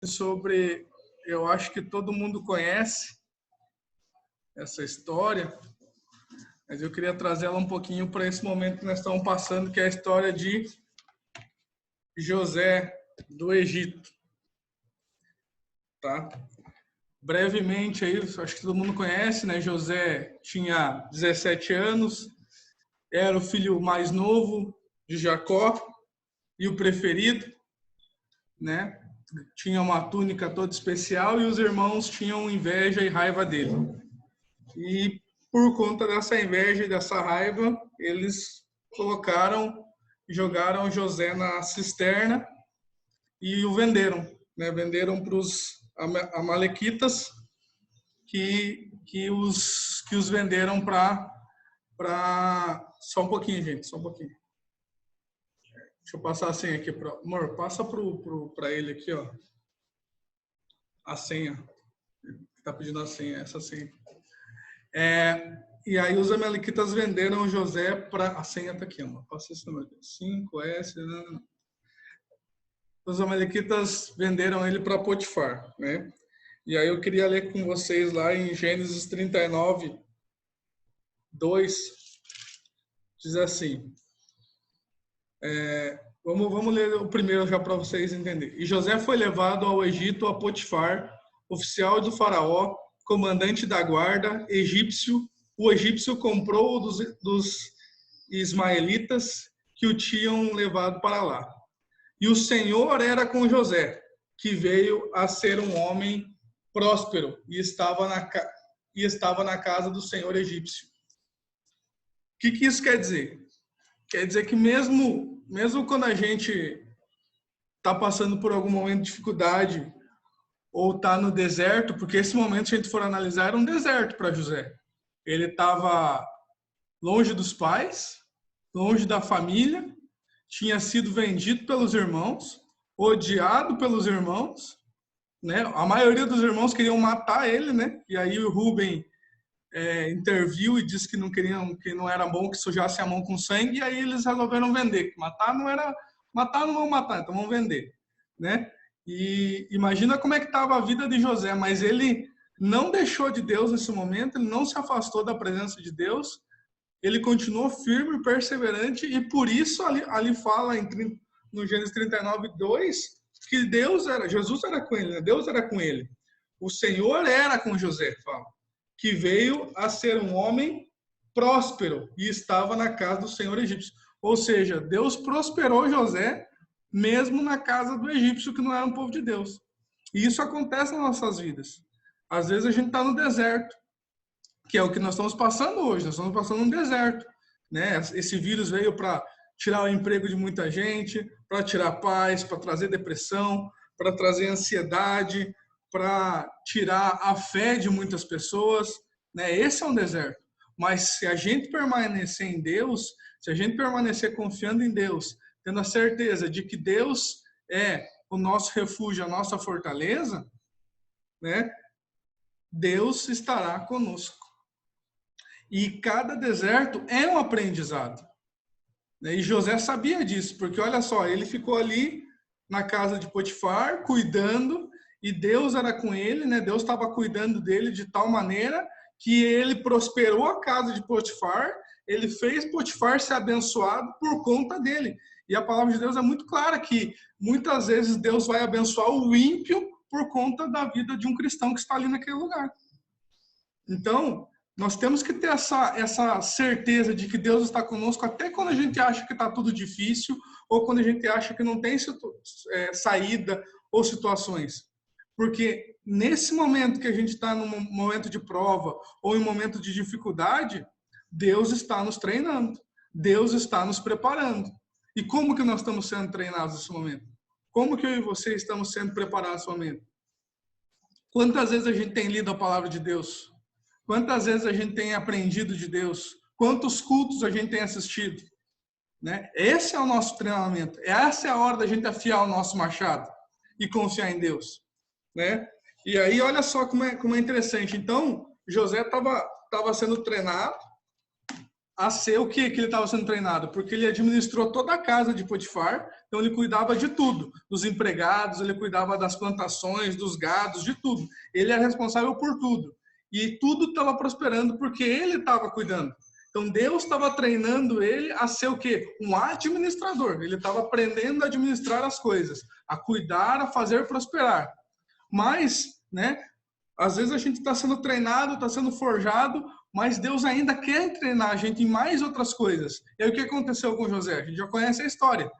sobre, eu acho que todo mundo conhece essa história, mas eu queria trazer ela um pouquinho para esse momento que nós estamos passando, que é a história de José do Egito, tá? Brevemente aí, acho que todo mundo conhece, né? José tinha 17 anos, era o filho mais novo de Jacó e o preferido, né? Tinha uma túnica toda especial e os irmãos tinham inveja e raiva dele. E por conta dessa inveja e dessa raiva, eles jogaram José na cisterna e o venderam, né? Venderam para os amalequitas que os venderam para só um pouquinho, gente, só um pouquinho. Deixa eu passar a senha aqui. Amor, passa para ele aqui, ó. A senha. Está pedindo a senha, essa senha. E aí os amalequitas venderam José para... A senha está aqui, ó. Passa esse número aqui. 5S... Os amalequitas venderam ele para Potifar, né? E aí eu queria ler com vocês lá em Gênesis 39, 2. Diz assim... Vamos ler o primeiro já para vocês entenderem. E José foi levado ao Egito a Potifar, oficial do faraó, comandante da guarda, egípcio. O egípcio comprou dos ismaelitas que o tinham levado para lá. E o Senhor era com José, que veio a ser um homem próspero e estava na casa do Senhor egípcio. O que isso quer dizer? Quer dizer que mesmo quando a gente está passando por algum momento de dificuldade ou está no deserto, porque esse momento, se a gente for analisar, era um deserto para José. Ele estava longe dos pais, longe da família, tinha sido vendido pelos irmãos, odiado pelos irmãos, né? A maioria dos irmãos queriam matar ele, né? E aí o Rúben interviu e disse que não queriam, que não era bom que sujasse a mão com sangue, e aí eles resolveram vender. Matar não vão matar, então vão vender, né? E imagina como é que estava a vida de José, mas ele não deixou de Deus nesse momento, ele não se afastou da presença de Deus, ele continuou firme, perseverante, e por isso ali fala no Gênesis 39, 2, que Jesus era com ele, né? Deus era com ele. O Senhor era com José, fala, que veio a ser um homem próspero e estava na casa do Senhor egípcio. Ou seja, Deus prosperou José mesmo na casa do egípcio, que não era um povo de Deus. E isso acontece nas nossas vidas. Às vezes a gente está no deserto, que é o que nós estamos passando hoje. Nós estamos passando um deserto, né? Esse vírus veio para tirar o emprego de muita gente, para tirar paz, para trazer depressão, para trazer ansiedade, para tirar a fé de muitas pessoas, né? Esse é um deserto. Mas se a gente permanecer em Deus, se a gente permanecer confiando em Deus, tendo a certeza de que Deus é o nosso refúgio, a nossa fortaleza, né? Deus estará conosco. E cada deserto é um aprendizado. E José sabia disso, porque olha só, ele ficou ali na casa de Potifar, cuidando, e Deus era com ele, né? Deus estava cuidando dele de tal maneira que ele prosperou a casa de Potifar, ele fez Potifar ser abençoado por conta dele. E a palavra de Deus é muito clara que muitas vezes Deus vai abençoar o ímpio por conta da vida de um cristão que está ali naquele lugar. Então, nós temos que ter essa certeza de que Deus está conosco até quando a gente acha que está tudo difícil ou quando a gente acha que não tem saída ou situações. Porque nesse momento que a gente está num momento de prova ou em um momento de dificuldade, Deus está nos treinando, Deus está nos preparando. E como que nós estamos sendo treinados nesse momento? Como que eu e você estamos sendo preparados nesse momento? Quantas vezes a gente tem lido a palavra de Deus? Quantas vezes a gente tem aprendido de Deus? Quantos cultos a gente tem assistido? Né? Esse é o nosso treinamento. Essa é a hora da gente afiar o nosso machado e confiar em Deus. Né? E aí, olha só como é interessante. Então, José estava sendo treinado a ser o que ele estava sendo treinado? Porque ele administrou toda a casa de Potifar, então ele cuidava de tudo, dos empregados, ele cuidava das plantações, dos gados, de tudo. Ele era responsável por tudo. E tudo estava prosperando porque ele estava cuidando. Então Deus estava treinando ele a ser o quê? Um administrador. Ele estava aprendendo a administrar as coisas, a cuidar, a fazer prosperar. Mas, né, às vezes a gente está sendo treinado, está sendo forjado, mas Deus ainda quer treinar a gente em mais outras coisas. E aí o que aconteceu com José? A gente já conhece a história.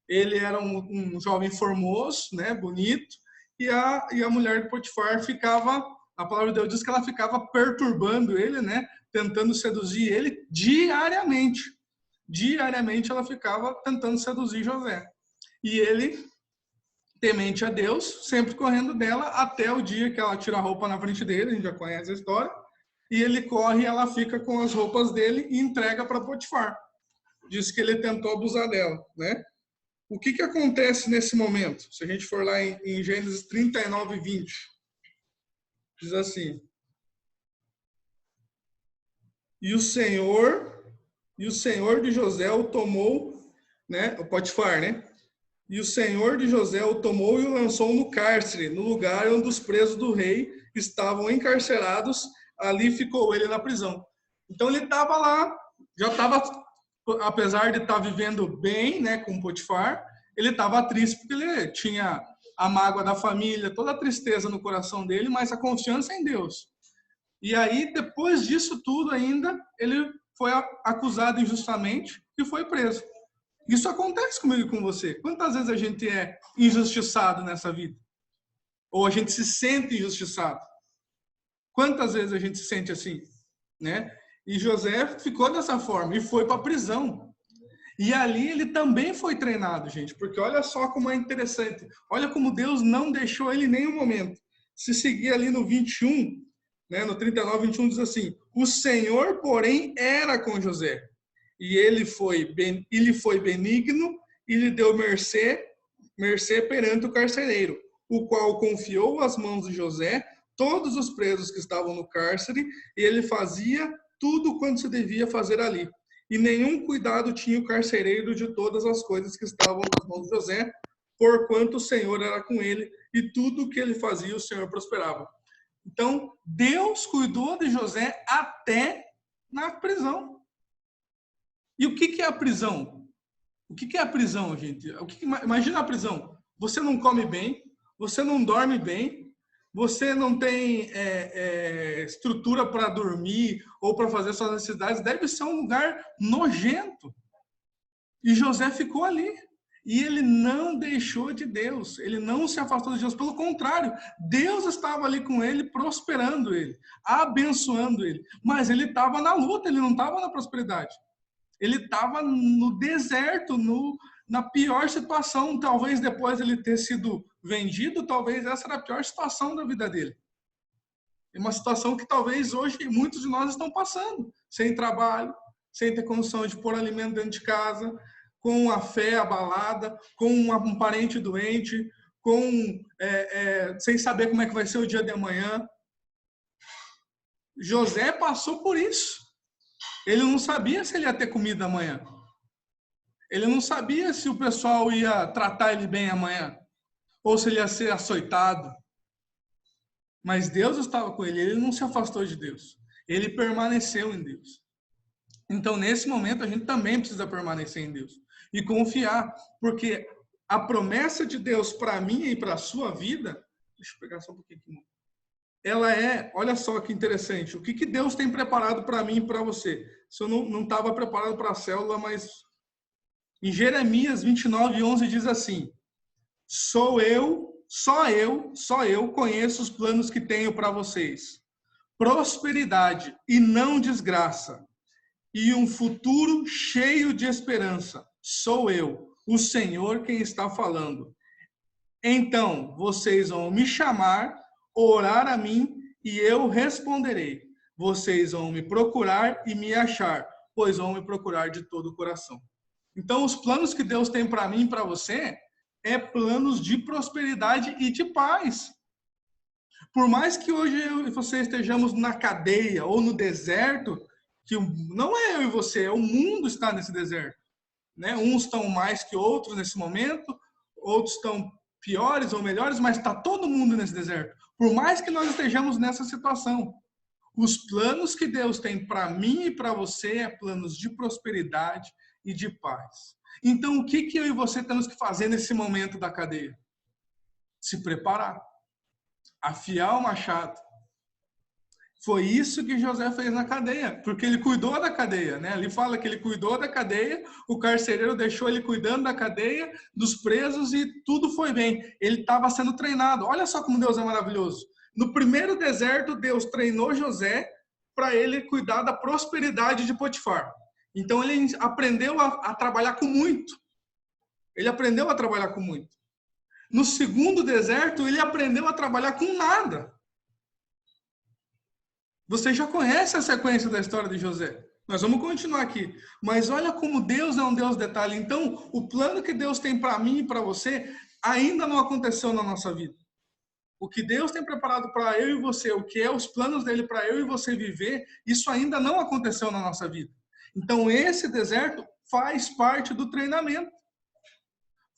Ele era um jovem formoso, né, bonito, e a mulher de Potifar ficava, a palavra de Deus diz que ela ficava perturbando ele, né, tentando seduzir ele diariamente. Diariamente ela ficava tentando seduzir José. E ele, temente a Deus, sempre correndo dela, até o dia que ela tira a roupa na frente dele, a gente já conhece a história, e ele corre e ela fica com as roupas dele e entrega para Potifar. Diz que ele tentou abusar dela, né? O que acontece nesse momento? Se a gente for lá em Gênesis 39, 20, diz assim: E o Senhor de José o tomou, né? O Potifar, né? E o Senhor de José o tomou e o lançou no cárcere, no lugar onde os presos do rei estavam encarcerados. Ali ficou ele na prisão. Então ele estava lá, já estava, apesar de estar vivendo bem, né, com Potifar, ele estava triste porque ele tinha a mágoa da família, toda a tristeza no coração dele, mas a confiança em Deus. E aí, depois disso tudo ainda, ele foi acusado injustamente e foi preso. Isso acontece comigo e com você. Quantas vezes a gente é injustiçado nessa vida? Ou a gente se sente injustiçado? Quantas vezes a gente se sente assim, né? E José ficou dessa forma e foi para a prisão. E ali ele também foi treinado, gente, porque olha só como é interessante. Olha como Deus não deixou ele em nenhum momento. Se seguir ali no 21, né, no 39, 21 diz assim: O Senhor, porém, era com José. E ele foi benigno e lhe deu mercê perante o carcereiro, o qual confiou às mãos de José todos os presos que estavam no cárcere, e ele fazia tudo quanto se devia fazer ali. E nenhum cuidado tinha o carcereiro de todas as coisas que estavam nas mãos de José, porquanto o Senhor era com ele, e tudo o que ele fazia, o Senhor prosperava. Então, Deus cuidou de José até na prisão. E o que é a prisão? O que é a prisão, gente? Imagina a prisão. Você não come bem, você não dorme bem, você não tem estrutura para dormir ou para fazer suas necessidades. Deve ser um lugar nojento. E José ficou ali. E ele não deixou de Deus. Ele não se afastou de Deus. Pelo contrário, Deus estava ali com ele, prosperando ele, abençoando ele. Mas ele estava na luta, ele não estava na prosperidade. Ele estava no deserto, na pior situação. Talvez depois ele ter sido vendido, talvez essa era a pior situação da vida dele. É uma situação que talvez hoje muitos de nós estão passando. Sem trabalho, sem ter condição de pôr alimento dentro de casa, com a fé abalada, com um parente doente, sem saber como é que vai ser o dia de amanhã. José passou por isso. Ele não sabia se ele ia ter comida amanhã. Ele não sabia se o pessoal ia tratar ele bem amanhã. Ou se ele ia ser açoitado. Mas Deus estava com ele. Ele não se afastou de Deus. Ele permaneceu em Deus. Então, nesse momento, a gente também precisa permanecer em Deus. E confiar. Porque a promessa de Deus para mim e para a sua vida... Deixa eu pegar só um pouquinho aqui. Ela olha só que interessante, o que Deus tem preparado para mim e para você. Se eu não estava preparado para a célula, mas em Jeremias 29, 11 diz assim: só eu conheço os planos que tenho para vocês. Prosperidade e não desgraça. E um futuro cheio de esperança. Sou eu, o Senhor, quem está falando. Então, vocês vão me chamar, orar a mim e eu responderei. Vocês vão me procurar e me achar, pois vão me procurar de todo o coração. Então, os planos que Deus tem para mim e para você é planos de prosperidade e de paz. Por mais que hoje eu e você estejamos na cadeia ou no deserto, que não é eu e você, é o mundo está nesse deserto, né? Uns estão mais que outros nesse momento, outros estão piores ou melhores, mas está todo mundo nesse deserto. Por mais que nós estejamos nessa situação, os planos que Deus tem para mim e para você é planos de prosperidade e de paz. Então, o que eu e você temos que fazer nesse momento da cadeia? Se preparar, afiar o machado. Foi isso que José fez na cadeia, porque ele cuidou da cadeia, né? Ali fala que ele cuidou da cadeia, o carcereiro deixou ele cuidando da cadeia, dos presos e tudo foi bem. Ele estava sendo treinado. Olha só como Deus é maravilhoso. No primeiro deserto, Deus treinou José para ele cuidar da prosperidade de Potifar. Então ele aprendeu a trabalhar com muito. Ele aprendeu a trabalhar com muito. No segundo deserto, ele aprendeu a trabalhar com nada. Você já conhece a sequência da história de José. Nós vamos continuar aqui. Mas olha como Deus é um Deus detalhe. Então, o plano que Deus tem para mim e para você ainda não aconteceu na nossa vida. O que Deus tem preparado para eu e você, o que é os planos dele para eu e você viver, isso ainda não aconteceu na nossa vida. Então, esse deserto faz parte do treinamento.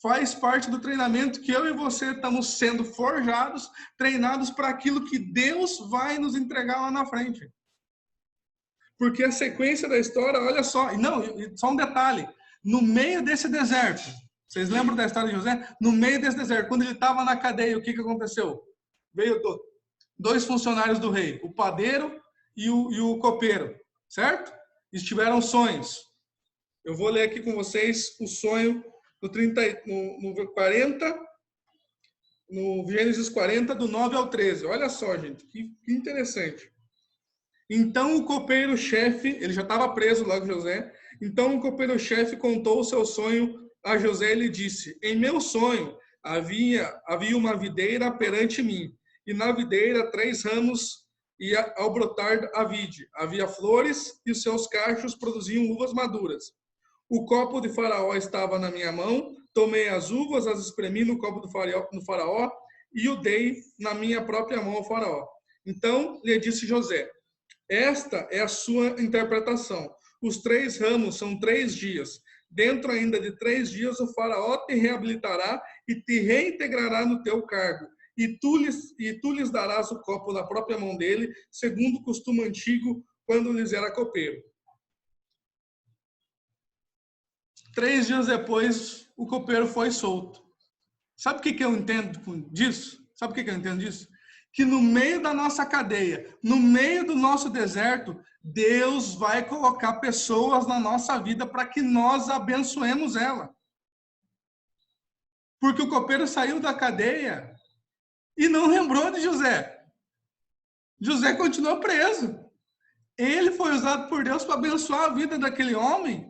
Faz parte do treinamento que eu e você estamos sendo forjados, treinados para aquilo que Deus vai nos entregar lá na frente. Porque a sequência da história, olha só, não, só um detalhe, no meio desse deserto, vocês lembram da história de José? No meio desse deserto, quando ele estava na cadeia, o que aconteceu? Veio dois funcionários do rei, o padeiro e o copeiro, certo? Eles tiveram sonhos. Eu vou ler aqui com vocês o sonho no 40, no Gênesis 40, do 9 ao 13. Olha só, gente, que interessante. Então o copeiro-chefe, ele já estava preso lá com José, então o copeiro-chefe contou o seu sonho a José e lhe disse: em meu sonho havia uma videira perante mim, e na videira 3 ramos, e ao brotar a vide havia flores, e os seus cachos produziam uvas maduras. O copo de Faraó estava na minha mão, tomei as uvas, as espremi no copo do Faraó e o dei na minha própria mão ao Faraó. Então lhe disse José: esta é a sua interpretação. Os 3 ramos são 3 dias. Dentro ainda de 3 dias o Faraó te reabilitará e te reintegrará no teu cargo. E tu lhes darás o copo na própria mão dele, segundo o costume antigo, quando lhes era copeiro. 3 dias depois, o copeiro foi solto. Sabe o que eu entendo disso? Sabe o que eu entendo disso? Que no meio da nossa cadeia, no meio do nosso deserto, Deus vai colocar pessoas na nossa vida para que nós abençoemos ela. Porque o copeiro saiu da cadeia e não lembrou de José. José continuou preso. Ele foi usado por Deus para abençoar a vida daquele homem.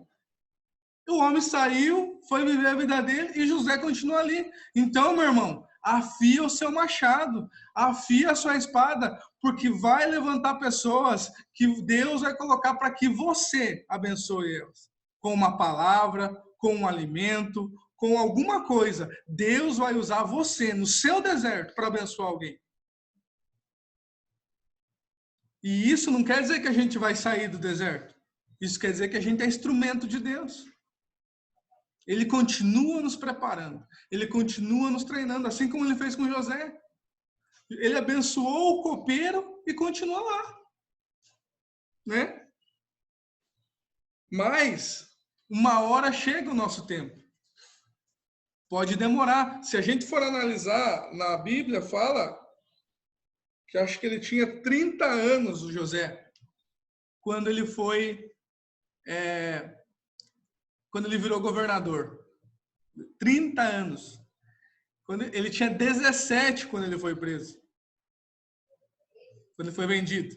O homem saiu, foi viver a vida dele e José continua ali. Então, meu irmão, afia o seu machado, afia a sua espada, porque vai levantar pessoas que Deus vai colocar para que você abençoe elas. Com uma palavra, com um alimento, com alguma coisa. Deus vai usar você no seu deserto para abençoar alguém. E isso não quer dizer que a gente vai sair do deserto. Isso quer dizer que a gente é instrumento de Deus. Ele continua nos preparando. Ele continua nos treinando, assim como ele fez com José. Ele abençoou o copeiro e continua lá. Né? Mas, uma hora chega o nosso tempo. Pode demorar. Se a gente for analisar, na Bíblia fala que acho que ele tinha 30 anos, o José, quando ele virou governador. 30 anos. Ele tinha 17 quando ele foi preso. Quando ele foi vendido.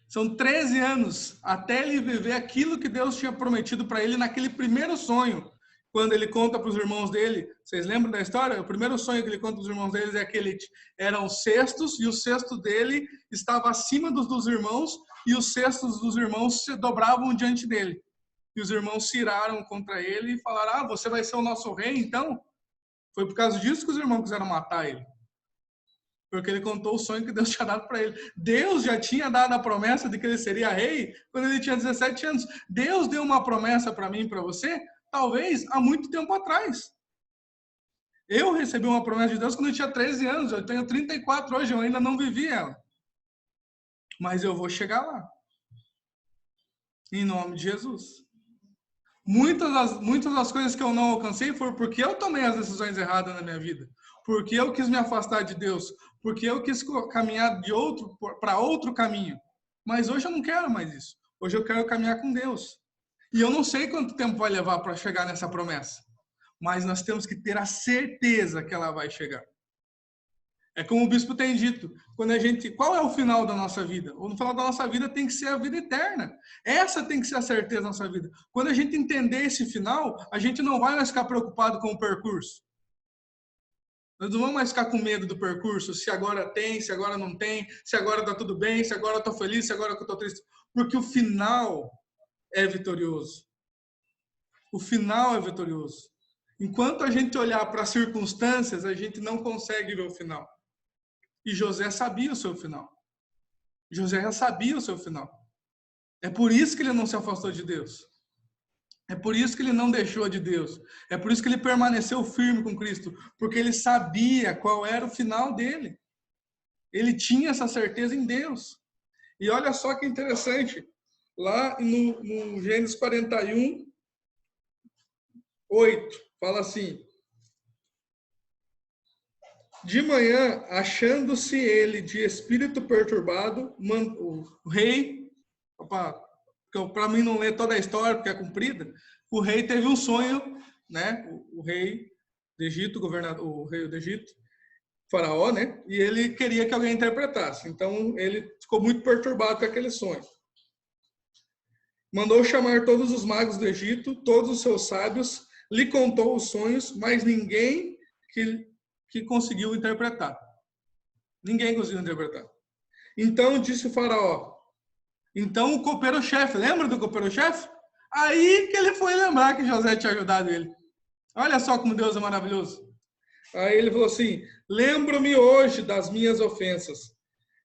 São 13 anos até ele viver aquilo que Deus tinha prometido para ele naquele primeiro sonho. Quando ele conta para os irmãos dele, vocês lembram da história? O primeiro sonho que ele conta para os irmãos dele é aquele, eram cestos, e o cesto dele estava acima dos irmãos, e os cestos dos irmãos se dobravam diante dele. E os irmãos se iraram contra ele e falaram: você vai ser o nosso rei, então? Foi por causa disso que os irmãos quiseram matar ele. porque ele contou o sonho que Deus tinha dado para ele. Deus já tinha dado a promessa de que ele seria rei quando ele tinha 17 anos. Deus deu uma promessa para mim e para você, talvez há muito tempo atrás. Eu recebi uma promessa de Deus quando eu tinha 13 anos. Eu tenho 34 hoje, eu ainda não vivi ela. Mas eu vou chegar lá. Em nome de Jesus. Muitas das coisas que eu não alcancei foram porque eu tomei as decisões erradas na minha vida. Porque eu quis me afastar de Deus. Porque eu quis caminhar para outro caminho. Mas hoje eu não quero mais isso. Hoje eu quero caminhar com Deus. E eu não sei quanto tempo vai levar para chegar nessa promessa. Mas nós temos que ter a certeza que ela vai chegar. É como o bispo tem dito, qual é o final da nossa vida? O final da nossa vida tem que ser a vida eterna. Essa tem que ser a certeza da nossa vida. Quando a gente entender esse final, a gente não vai mais ficar preocupado com o percurso. Nós não vamos mais ficar com medo do percurso, se agora tem, se agora não tem, se agora está tudo bem, se agora eu estou feliz, se agora eu estou triste. Porque o final é vitorioso. O final é vitorioso. Enquanto a gente olhar para as circunstâncias, a gente não consegue ver o final. E José sabia o seu final. José já sabia o seu final. É por isso que ele não se afastou de Deus. É por isso que ele não deixou de Deus. É por isso que ele permaneceu firme com Cristo. Porque ele sabia qual era o final dele. Ele tinha essa certeza em Deus. E olha só que interessante. Lá no Gênesis 41, 8, fala assim: de manhã, achando-se ele de espírito perturbado, o rei, para mim não ler toda a história, porque é comprida, o rei teve um sonho, né? O rei do Egito, o rei do Egito, faraó, né? E ele queria que alguém interpretasse. Então, ele ficou muito perturbado com aquele sonho. Mandou chamar todos os magos do Egito, todos os seus sábios, lhe contou os sonhos, mas ninguém que conseguiu interpretar. Ninguém conseguiu interpretar. Então disse o faraó. Então o copeiro-chefe, lembra do copeiro-chefe? Aí que ele foi lembrar que José tinha ajudado ele. Olha só como Deus é maravilhoso. Aí ele falou assim: lembro-me hoje das minhas ofensas,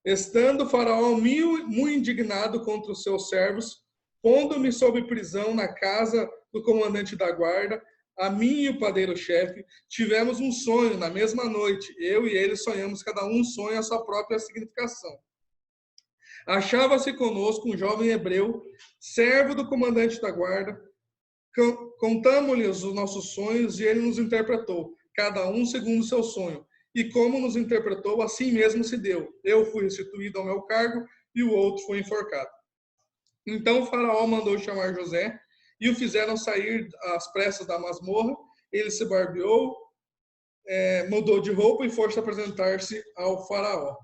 estando o faraó muito indignado contra os seus servos, pondo-me sob prisão na casa do comandante da guarda. A mim e o padeiro-chefe tivemos um sonho na mesma noite. Eu e ele sonhamos cada um sonho a sua própria significação. Achava-se conosco um jovem hebreu, servo do comandante da guarda. Contamos-lhe os nossos sonhos e ele nos interpretou, cada um segundo o seu sonho. E como nos interpretou, assim mesmo se deu. Eu fui restituído ao meu cargo e o outro foi enforcado. Então o faraó mandou chamar José e o fizeram sair às pressas da masmorra. Ele se barbeou, mudou de roupa e foi apresentar-se ao faraó.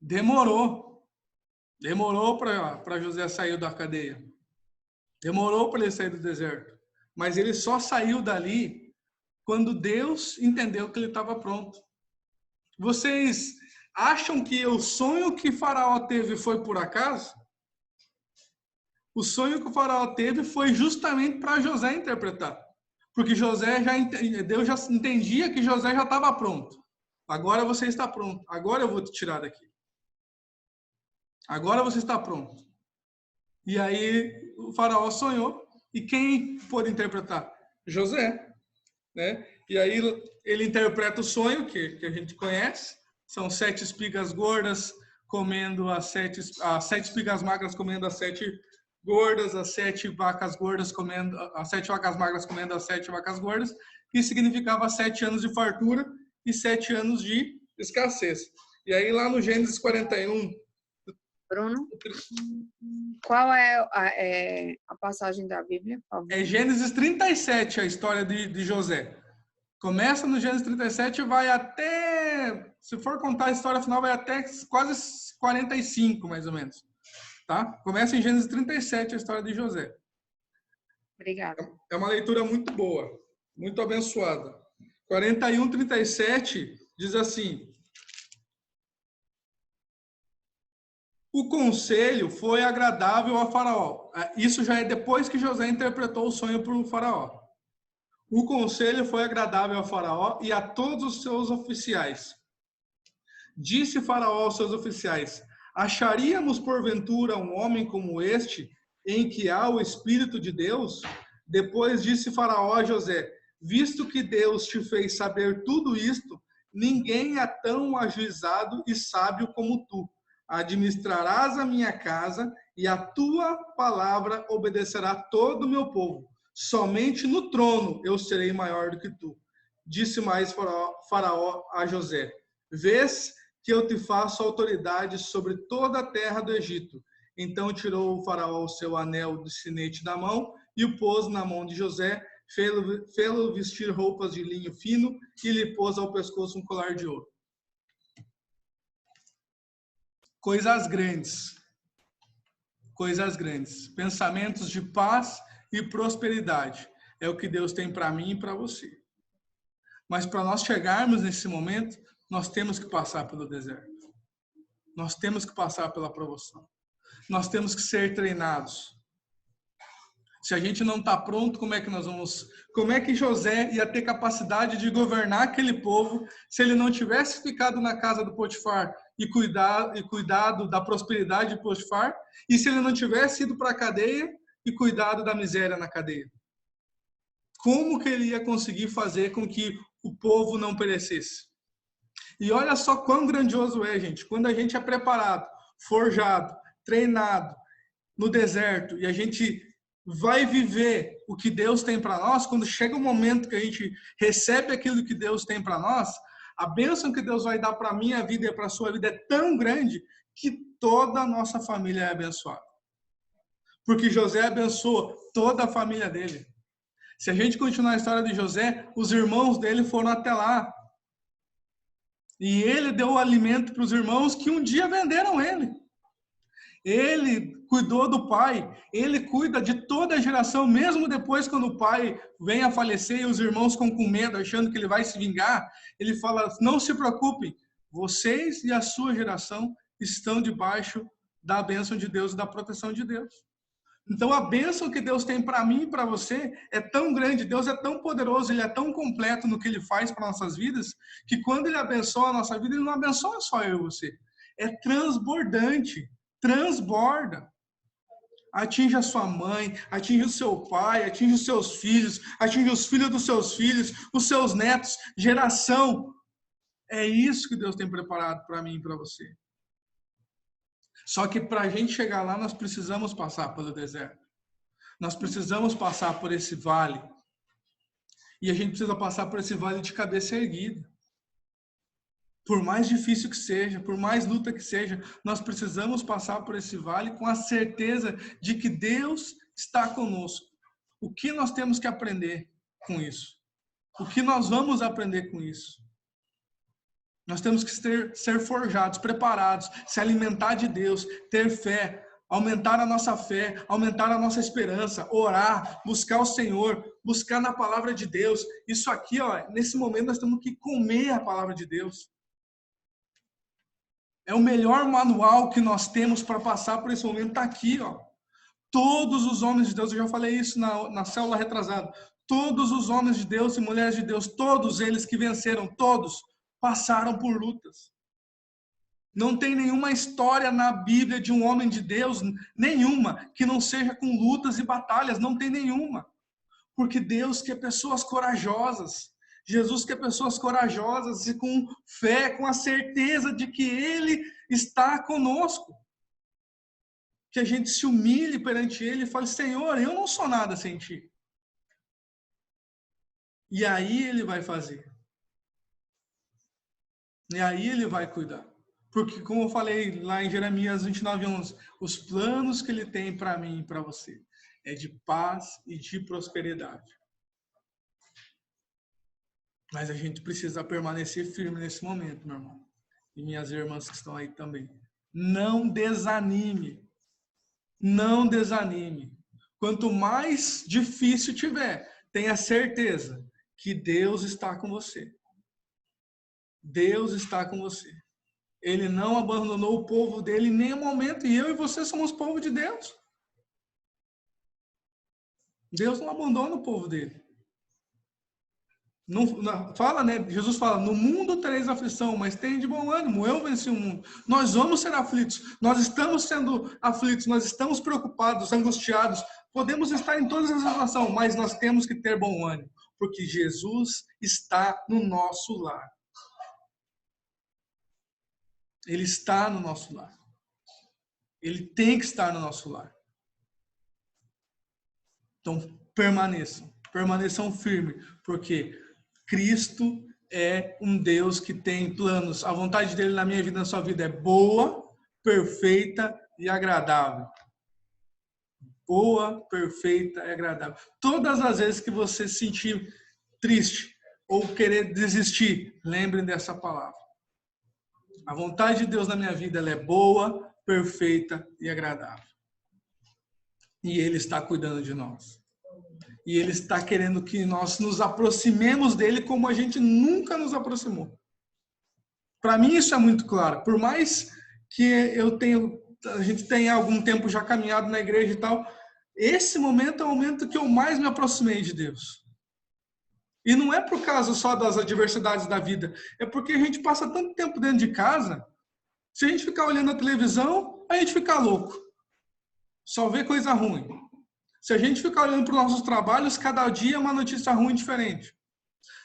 Demorou para José sair da cadeia. Demorou para ele sair do deserto. Mas ele só saiu dali quando Deus entendeu que ele estava pronto. Vocês acham que o sonho que Faraó teve foi por acaso? O sonho que o faraó teve foi justamente para José interpretar. Porque Deus já entendia que José já estava pronto. Agora você está pronto. Agora eu vou te tirar daqui. Agora você está pronto. E aí o faraó sonhou. E quem pôde interpretar? José. Né? E aí ele interpreta o sonho que a gente conhece. São 7 espigas gordas comendo as 7 espigas magras comendo as 7 gordas, as 7 vacas gordas comendo, as 7 vacas magras comendo as 7 vacas gordas, que significava 7 anos de fartura e 7 anos de escassez. E aí lá no Gênesis 41... Bruno, qual é a passagem da Bíblia, por favor? É Gênesis 37, a história de José. Começa no Gênesis 37 e vai até, se for contar a história final, vai até quase 45, mais ou menos. Tá? Começa em Gênesis 37, a história de José. Obrigada. É uma leitura muito boa, muito abençoada. 41, 37 diz assim: o conselho foi agradável a Faraó. Isso já é depois que José interpretou o sonho para o Faraó. O conselho foi agradável ao faraó e a todos os seus oficiais. Disse Faraó aos seus oficiais: acharíamos porventura um homem como este, em que há o Espírito de Deus? Depois disse Faraó a José: visto que Deus te fez saber tudo isto, ninguém é tão ajuizado e sábio como tu. Administrarás a minha casa e a tua palavra obedecerá todo o meu povo. Somente no trono eu serei maior do que tu. Disse mais Faraó a José: vês que eu te faço autoridade sobre toda a terra do Egito. Então tirou o faraó o seu anel de sinete da mão e o pôs na mão de José, fê-lo vestir roupas de linho fino e lhe pôs ao pescoço um colar de ouro. Coisas grandes. Coisas grandes. Pensamentos de paz e prosperidade. É o que Deus tem para mim e para você. Mas para nós chegarmos nesse momento, nós temos que passar pelo deserto. Nós temos que passar pela provação. Nós temos que ser treinados. Se a gente não está pronto, como é que nós vamos... Como é que José ia ter capacidade de governar aquele povo se ele não tivesse ficado na casa do Potifar e cuidado da prosperidade de Potifar, e se ele não tivesse ido para a cadeia e cuidado da miséria na cadeia? Como que ele ia conseguir fazer com que o povo não perecesse? E olha só quão grandioso é, gente. Quando a gente é preparado, forjado, treinado no deserto e a gente vai viver o que Deus tem para nós, quando chega o momento que a gente recebe aquilo que Deus tem para nós, a bênção que Deus vai dar para a minha vida e para a sua vida é tão grande que toda a nossa família é abençoada. Porque José abençoou toda a família dele. Se a gente continuar a história de José, os irmãos dele foram até lá. E ele deu o alimento para os irmãos que um dia venderam ele. Ele cuidou do pai, ele cuida de toda a geração, mesmo depois quando o pai vem a falecer e os irmãos ficam com medo, achando que ele vai se vingar. Ele fala, não se preocupem, vocês e a sua geração estão debaixo da bênção de Deus e da proteção de Deus. Então a bênção que Deus tem para mim e para você é tão grande, Deus é tão poderoso, Ele é tão completo no que Ele faz para nossas vidas, que quando Ele abençoa a nossa vida, Ele não abençoa só eu e você. É transbordante, transborda. Atinge a sua mãe, atinge o seu pai, atinge os seus filhos, atinge os filhos dos seus filhos, os seus netos, geração. É isso que Deus tem preparado para mim e para você. Só que para a gente chegar lá, nós precisamos passar pelo deserto. Nós precisamos passar por esse vale. E a gente precisa passar por esse vale de cabeça erguida. Por mais difícil que seja, por mais luta que seja, nós precisamos passar por esse vale com a certeza de que Deus está conosco. O que nós temos que aprender com isso? O que nós vamos aprender com isso? Nós temos que ser forjados, preparados, se alimentar de Deus, ter fé, aumentar a nossa fé, aumentar a nossa esperança, orar, buscar o Senhor, buscar na palavra de Deus. Isso aqui, ó, nesse momento nós temos que comer a palavra de Deus. É o melhor manual que nós temos para passar por esse momento, está aqui, ó. Todos os homens de Deus, eu já falei isso na célula retrasada, todos os homens de Deus e mulheres de Deus, todos eles que venceram, todos passaram por lutas. Não tem nenhuma história na Bíblia de um homem de Deus, nenhuma, que não seja com lutas e batalhas, não tem nenhuma. Porque Deus quer pessoas corajosas. Jesus quer pessoas corajosas e com fé, com a certeza de que Ele está conosco. Que a gente se humilhe perante Ele e fale, Senhor, eu não sou nada sem Ti. E aí Ele vai fazer. E aí Ele vai cuidar. Porque, como eu falei lá em Jeremias 29:11, os planos que Ele tem para mim e para você é de paz e de prosperidade. Mas a gente precisa permanecer firme nesse momento, meu irmão. E minhas irmãs que estão aí também. Não desanime. Não desanime. Quanto mais difícil tiver, tenha certeza que Deus está com você. Deus está com você. Ele não abandonou o povo dele em nenhum momento. E eu e você somos povo de Deus. Deus não abandona o povo dele. Fala, né? Jesus fala, no mundo tereis aflição, mas tem de bom ânimo, eu venci o mundo. Nós vamos ser aflitos, nós estamos sendo aflitos, nós estamos preocupados, angustiados, podemos estar em todas as situações, mas nós temos que ter bom ânimo, porque Jesus está no nosso lar. Ele está no nosso lar. Ele tem que estar no nosso lar. Então, permaneçam firmes, porque Cristo é um Deus que tem planos. A vontade dele na minha vida, na sua vida, é boa, perfeita e agradável. Boa, perfeita e agradável. Todas as vezes que você se sentir triste ou querer desistir, lembrem dessa palavra. A vontade de Deus na minha vida, ela é boa, perfeita e agradável. E Ele está cuidando de nós. E Ele está querendo que nós nos aproximemos dele como a gente nunca nos aproximou. Para mim isso é muito claro. Por mais que a gente tenha algum tempo já caminhado na igreja e tal, esse momento é o momento que eu mais me aproximei de Deus. E não é por causa só das adversidades da vida, é porque a gente passa tanto tempo dentro de casa, se a gente ficar olhando a televisão, a gente fica louco. Só vê coisa ruim. Se a gente ficar olhando para os nossos trabalhos, cada dia é uma notícia ruim diferente.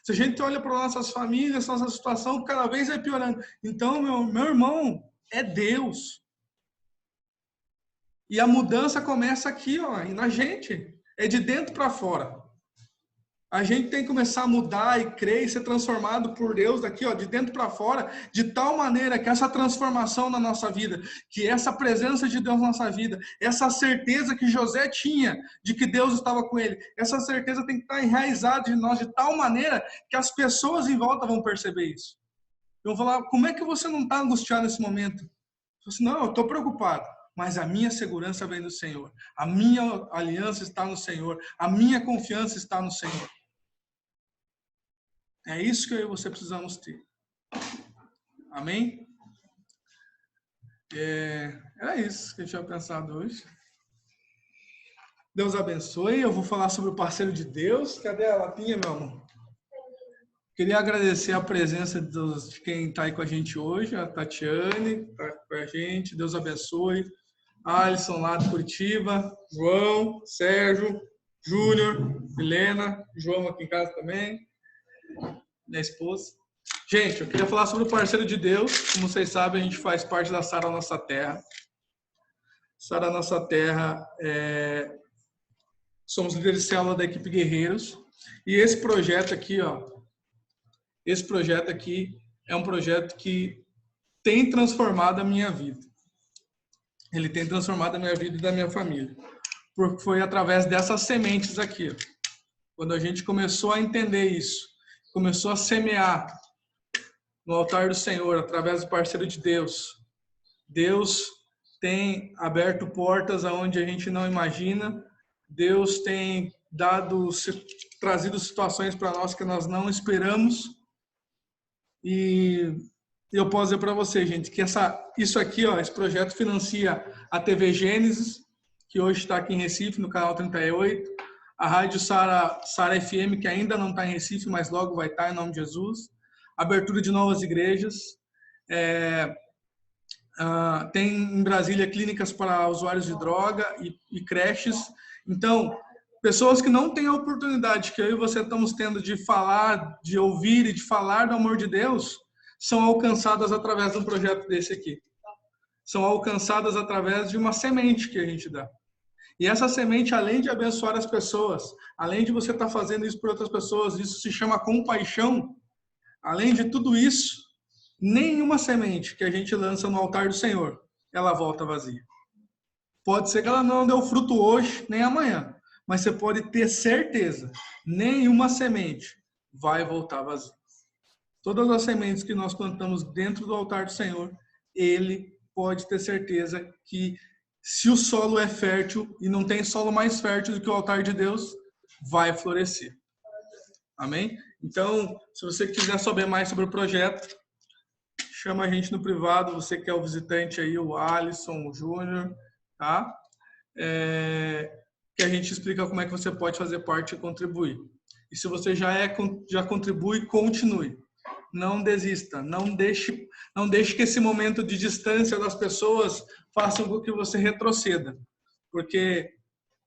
Se a gente olha para nossas famílias, nossa situação, cada vez vai piorando. Então, meu irmão, é Deus. E a mudança começa aqui, ó, na gente. É de dentro para fora. A gente tem que começar a mudar e crer e ser transformado por Deus daqui, ó, de dentro para fora, de tal maneira que essa transformação na nossa vida, que essa presença de Deus na nossa vida, essa certeza que José tinha de que Deus estava com ele, essa certeza tem que estar enraizada em nós de tal maneira que as pessoas em volta vão perceber isso. Vão falar, como é que você não está angustiado nesse momento? Eu disse, não, eu estou preocupado. Mas a minha segurança vem do Senhor. A minha aliança está no Senhor. A minha confiança está no Senhor. É isso que eu e você precisamos ter. Amém? Era isso que eu tinha pensado hoje. Deus abençoe. Eu vou falar sobre o parceiro de Deus. Cadê a lapinha, meu amor? Queria agradecer a presença de quem está aí com a gente hoje. A Tatiane está com a gente. Deus abençoe. Alisson lá de Curitiba. João, Sérgio, Júnior, Helena. João aqui em casa também. Minha esposa. Gente, eu queria falar sobre o parceiro de Deus. Como vocês sabem, a gente faz parte da Sara Nossa Terra. Sara Nossa Terra, somos líderes de célula da equipe Guerreiros. E esse projeto aqui, ó, é um projeto que tem transformado a minha vida. Ele tem transformado a minha vida e da minha família. Porque foi através dessas sementes aqui, ó. Quando a gente começou a entender isso, começou a semear no altar do Senhor, através do parceiro de Deus. Deus tem aberto portas aonde a gente não imagina. Deus tem trazido situações para nós que nós não esperamos. E eu posso dizer para você, gente, que isso aqui, ó, esse projeto financia a TV Gênesis, que hoje está aqui em Recife, no canal 38. A Rádio Sara FM, que ainda não está em Recife, mas logo vai estar, em nome de Jesus. Abertura de novas igrejas. Tem em Brasília clínicas para usuários de droga e creches. Então, pessoas que não têm a oportunidade que eu e você estamos tendo de falar, de ouvir e de falar do amor de Deus, são alcançadas através de um projeto desse aqui. São alcançadas através de uma semente que a gente dá. E essa semente, além de abençoar as pessoas, além de você estar fazendo isso por outras pessoas, isso se chama compaixão. Além de tudo isso, nenhuma semente que a gente lança no altar do Senhor, ela volta vazia. Pode ser que ela não deu fruto hoje, nem amanhã, mas você pode ter certeza, nenhuma semente vai voltar vazia. Todas as sementes que nós plantamos dentro do altar do Senhor, Ele pode ter certeza que se o solo é fértil, e não tem solo mais fértil do que o altar de Deus, vai florescer. Amém? Então, se você quiser saber mais sobre o projeto, chama a gente no privado, você que é o visitante aí, o Alisson, o Júnior, tá? Que a gente explica como é que você pode fazer parte e contribuir. E se você já contribui, continue. Não desista, não deixe que esse momento de distância das pessoas faça com que você retroceda, porque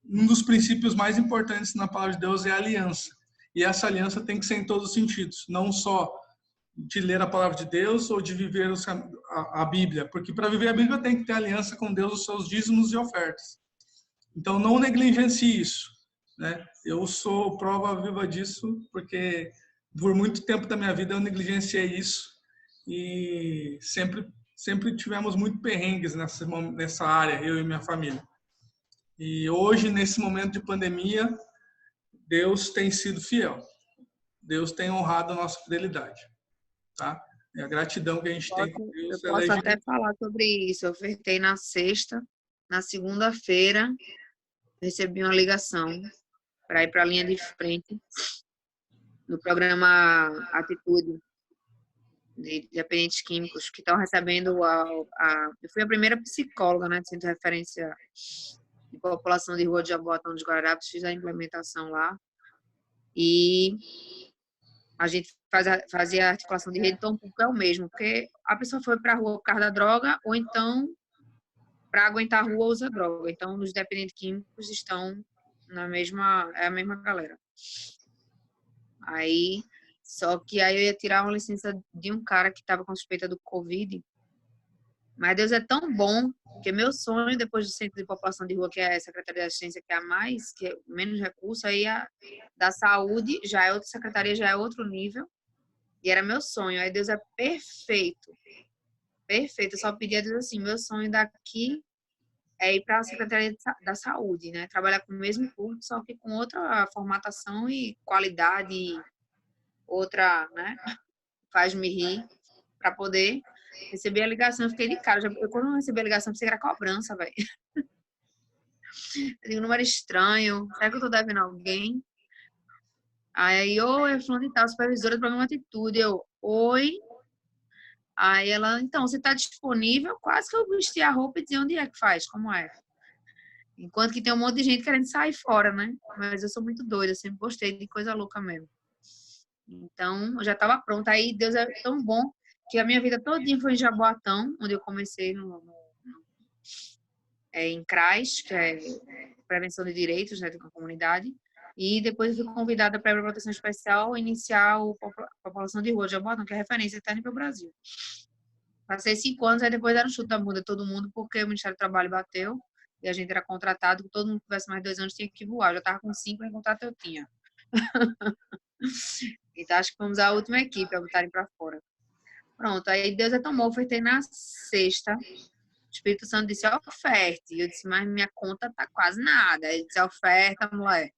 um dos princípios mais importantes na palavra de Deus é a aliança. E essa aliança tem que ser em todos os sentidos, não só de ler a palavra de Deus ou de viver a Bíblia, porque para viver a Bíblia tem que ter aliança com Deus, os seus dízimos e ofertas. Então não negligencie isso, né? Eu sou prova viva disso, porque por muito tempo da minha vida eu negligenciei isso e sempre tivemos muito perrengues nessa área, eu e minha família. E hoje, nesse momento de pandemia, Deus tem sido fiel. Deus tem honrado a nossa fidelidade, tá? E a gratidão que a gente tem com Eu Deus, ela é posso até gigante. falar sobre isso. Eu ofertei na sexta, na segunda-feira, recebi uma ligação para ir para a linha de frente no programa Atitude de dependentes químicos que estão recebendo eu fui a primeira psicóloga, né, de centro de referência de população de rua de Jaboatão dos Guararapes, fiz a implementação lá e a gente fazia a articulação de rede, então o público é o mesmo, porque a pessoa foi para a rua por causa da droga ou então para aguentar a rua usa droga. Então os dependentes químicos estão é a mesma galera. Aí, só que aí eu ia tirar uma licença de um cara que estava com suspeita do Covid. Mas Deus é tão bom que meu sonho, depois do Centro de População de Rua, que é a Secretaria de Assistência, que é a mais, que é menos recurso, aí a da saúde já é outra secretaria, já é outro nível. E era meu sonho. Aí Deus é perfeito. Perfeito. Eu só pedi a Deus assim, meu sonho daqui é ir para a Secretaria da Saúde, né? Trabalhar com o mesmo público, só que com outra formatação e qualidade, outra, né? Faz-me rir, para poder receber a ligação. Eu fiquei de cara. Quando eu recebi a ligação, pensei que era cobrança, velho. Eu digo, número estranho. Será que eu tô devendo alguém? Aí, oi, fulano de tal, supervisora do programa Atitude. Eu, oi. Aí ela, então, você tá disponível? Quase que eu vesti a roupa e dizia onde é que faz, como é. Enquanto que tem um monte de gente querendo sair fora, né? Mas eu sou muito doida, eu sempre gostei de coisa louca mesmo. Então, eu já estava pronta. Aí Deus é tão bom que a minha vida todinha foi em Jaboatão, onde eu comecei em CRAS, que é Prevenção de Direitos, né, da comunidade. E depois eu fui convidada para a proteção especial iniciar a população de rua de Jaboatão, que é referência eterna para o Brasil. Passei 5 anos, aí depois era um chute da bunda todo mundo, porque o Ministério do Trabalho bateu e a gente era contratado, que todo mundo que tivesse mais 2 anos tinha que voar. Eu já estava com 5, nem contrato eu tinha. Então, acho que fomos a última equipe a botarem para fora. Pronto, aí Deus é tão bom, ofertei na sexta. O Espírito Santo disse, oferte. E eu disse, mas minha conta tá quase nada. Aí ele disse, oferta, mulher.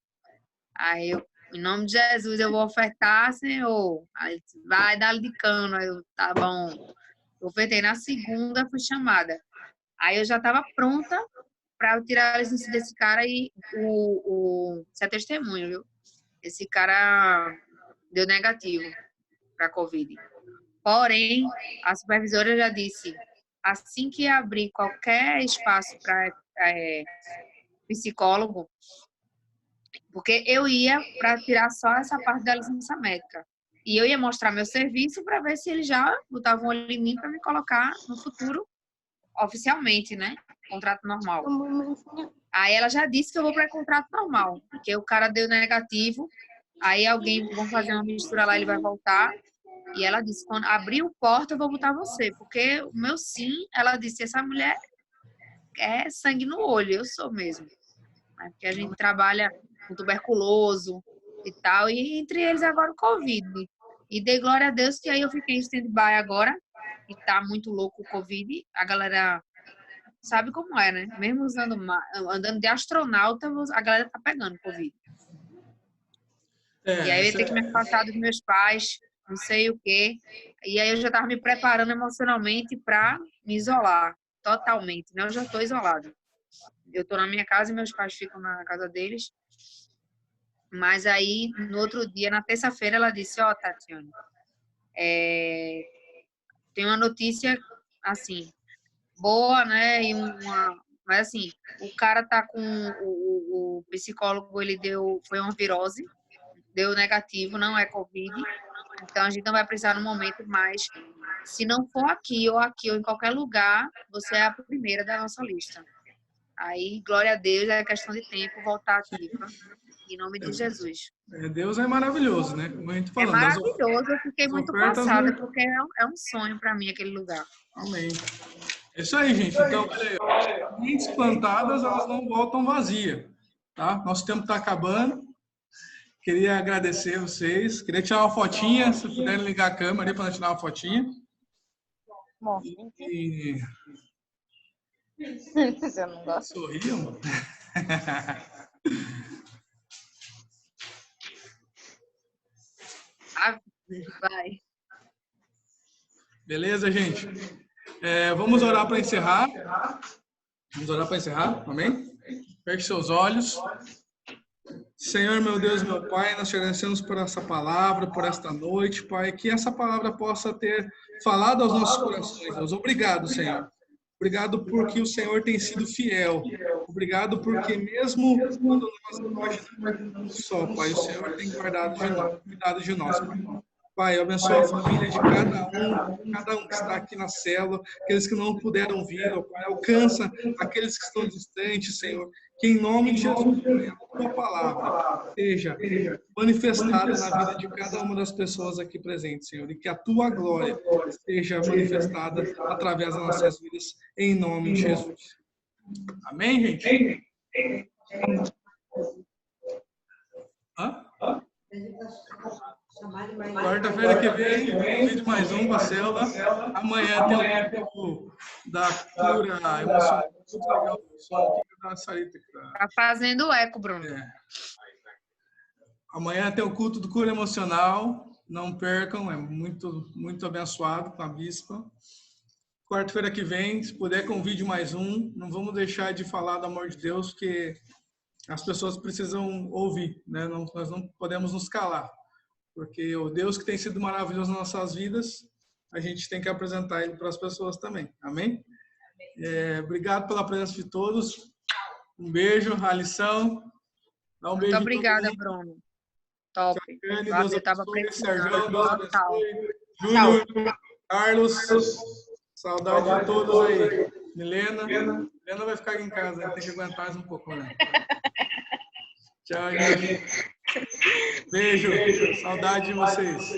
Aí eu, em nome de Jesus, eu vou ofertar, Senhor. Aí ele disse, vai, dá-lhe de cano. Aí eu, tá bom. Eu ofertei na segunda, fui chamada. Aí eu já estava pronta para eu tirar a licença desse cara e isso é testemunho, viu? Esse cara deu negativo para Covid. Porém, a supervisora já disse, assim que abrir qualquer espaço para psicólogo, porque eu ia para tirar só essa parte da licença médica. E eu ia mostrar meu serviço para ver se eles já botavam um olho em mim para me colocar no futuro oficialmente, né? Contrato normal. Aí ela já disse que eu vou para contrato normal, porque o cara deu negativo, aí alguém vão fazer uma mistura lá, ele vai voltar. E ela disse, quando abrir o porta, eu vou botar você. Porque o meu sim, ela disse, essa mulher é sangue no olho, eu sou mesmo. Porque a gente trabalha com tuberculoso e tal, e entre eles agora o Covid. E dei glória a Deus que aí eu fiquei em stand-by agora, e tá muito louco o Covid. A galera sabe como é, né? Mesmo andando de astronauta, a galera tá pegando Covid. E aí eu ia ter que me afastar dos meus pais, não sei o quê. E aí eu já estava me preparando emocionalmente para me isolar totalmente, né? Eu já estou isolada. Eu estou na minha casa e meus pais ficam na casa deles. Mas aí, no outro dia, na terça-feira, ela disse, ó, Tatiane, tem uma notícia, assim, boa, né? Mas assim, o cara tá com o psicólogo, foi uma virose. deu negativo, não é Covid. Então, a gente não vai precisar no momento, mas se não for aqui ou em qualquer lugar, você é a primeira da nossa lista. Aí, glória a Deus, é questão de tempo voltar ativa. Em nome de Jesus. Deus é maravilhoso, né? Como a gente É falando, maravilhoso, eu fiquei as muito ofertas, passada, porque é um sonho para mim aquele lugar. amém. É isso aí, gente. Então, olha aí, ó, sementes plantadas, elas não voltam vazias, tá? Nosso tempo está acabando. Queria agradecer vocês. Queria tirar uma fotinha, se puderem ligar a câmera aí para tirar uma fotinha. Bom, E você não gosta? sorriam. Vai. Beleza, gente? Vamos orar para encerrar. Vamos orar para encerrar, amém? Feche seus olhos. Senhor, meu Deus, meu Pai, nós te agradecemos por essa palavra, por esta noite, Pai, que essa palavra possa ter falado aos nossos corações. Deus. Obrigado, Senhor. Obrigado porque o Senhor tem sido fiel. Obrigado porque mesmo quando nós não imaginamos só, Pai, o Senhor tem cuidado de nós, Pai. Pai, abençoa a família de cada um que está aqui na célula, aqueles que não puderam vir, ó Pai, alcança aqueles que estão distantes, Senhor, que em nome de Jesus, Pai, a tua palavra seja manifestada na vida de cada uma das pessoas aqui presentes, Senhor, e que a tua glória seja manifestada através das nossas vidas, em nome de Jesus. Amém, gente? Hã? Quarta-feira que vem, vídeo mais um para a célula. Amanhã tem o culto da cura emocional. Muito legal. Tá fazendo eco, Bruno. Amanhã tem o culto do cura emocional. Não percam, é muito, muito abençoado com a bispa. Quarta-feira que vem, se puder, convide mais um. Não vamos deixar de falar do amor de Deus, porque as pessoas precisam ouvir, né? Nós não podemos nos calar. Porque o Deus que tem sido maravilhoso nas nossas vidas, a gente tem que apresentar Ele para as pessoas também. Amém? Obrigado pela presença de todos. Um beijo, a lição. Dá um beijo. Muito obrigada, Bruno. Top. Deus Eu estava abençoe. precisando. Sérgio, Deus abençoe. Júnior, Carlos, saudade de todos aí. Milena vai ficar aqui em casa, tem que aguentar mais um pouco, né? Tchau, gente. Beijo. Saudade de vocês.